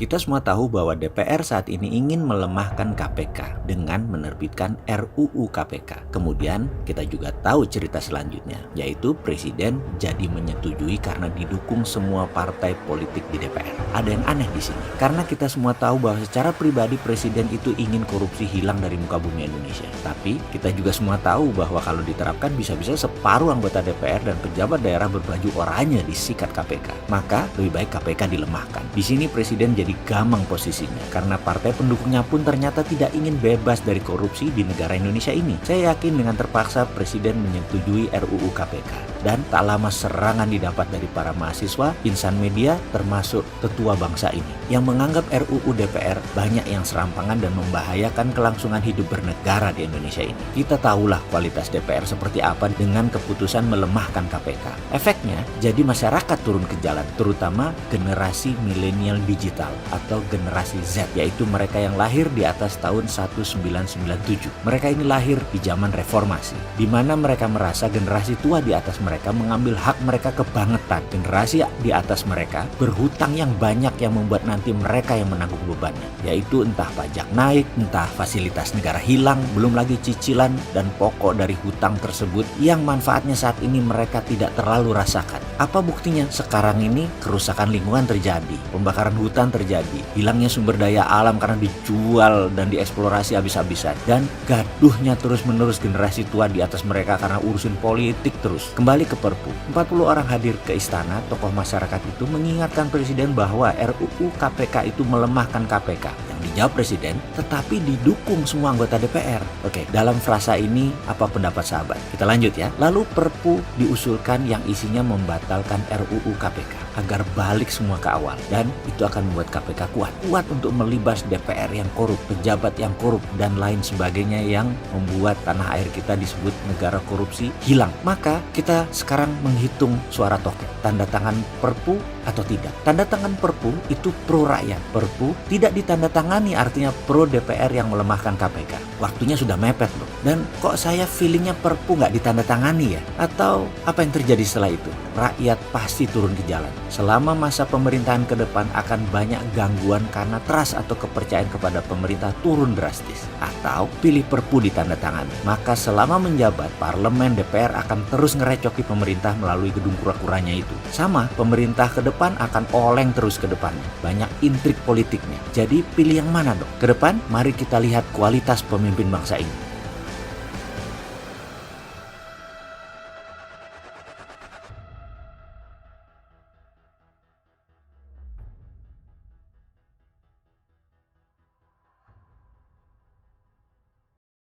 Kita semua tahu bahwa DPR saat ini ingin melemahkan KPK dengan menerbitkan RUU KPK. Kemudian kita juga tahu cerita selanjutnya, yaitu Presiden jadi menyetujui karena didukung semua partai politik di DPR. Ada yang aneh di sini, karena kita semua tahu bahwa secara pribadi Presiden itu ingin korupsi hilang dari muka bumi Indonesia. Tapi kita juga semua tahu bahwa kalau diterapkan bisa-bisa separuh anggota DPR dan pejabat daerah berbaju oranye disikat KPK. Maka lebih baik KPK dilemahkan. Di sini Presiden jadi gamang posisinya karena partai pendukungnya pun ternyata tidak ingin bebas dari korupsi di negara Indonesia ini. Saya yakin dengan terpaksa Presiden menyetujui RUU KPK dan tak lama serangan didapat dari para mahasiswa, insan media, termasuk tetua bangsa ini yang menganggap RUU DPR banyak yang serampangan dan membahayakan kelangsungan hidup bernegara di Indonesia ini. Kita tahulah kualitas DPR seperti apa dengan keputusan melemahkan KPK. Efeknya jadi masyarakat turun ke jalan, terutama generasi milenial digital atau generasi Z, yaitu mereka yang lahir di atas tahun 1997. Mereka ini lahir di zaman reformasi, di mana mereka merasa generasi tua di atas mereka mengambil hak mereka kebangetan. Generasi di atas mereka berhutang yang banyak yang membuat nanti mereka yang menanggung bebannya, yaitu entah pajak naik, entah fasilitas negara hilang, belum lagi cicilan dan pokok dari hutang tersebut yang manfaatnya saat ini mereka tidak terlalu rasakan. Apa buktinya? Sekarang ini kerusakan lingkungan terjadi, pembakaran hutan terjadi, hilangnya sumber daya alam karena dijual dan dieksplorasi habis-habisan, dan gaduhnya terus-menerus generasi tua di atas mereka karena urusan politik terus. Kembali ke Perpu, 40 orang hadir ke istana, tokoh masyarakat itu mengingatkan Presiden bahwa RUU KPK itu melemahkan KPK. Yang dijawab Presiden, tetapi didukung semua anggota DPR. Oke, dalam frasa ini apa pendapat sahabat? Kita lanjut ya. Lalu Perpu diusulkan yang isinya membatalkan RUU KPK agar balik semua ke awal, dan itu akan membuat KPK kuat untuk melibas DPR yang korup, pejabat yang korup, dan lain sebagainya yang membuat tanah air kita disebut negara korupsi hilang. Maka kita sekarang menghitung suara toket, tanda tangan Perpu atau tidak. Tanda tangan Perpu itu pro rakyat. Perpu tidak ditandatangani artinya pro DPR yang melemahkan KPK. Waktunya sudah mepet loh. Dan kok saya feelingnya Perpu nggak ditandatangani ya? Atau apa yang terjadi setelah itu? Rakyat pasti turun ke jalan. Selama masa pemerintahan ke depan akan banyak gangguan karena trust atau kepercayaan kepada pemerintah turun drastis. Atau pilih Perpu ditandatangani. Maka selama menjabat, parlemen DPR akan terus ngerecoki pemerintah melalui gedung kura-kuranya itu. Sama, pemerintah ke depan akan oleng terus ke depannya. Banyak intrik politiknya. Jadi pilih yang mana dong? Ke depan, mari kita lihat kualitas pemimpin bangsa ini.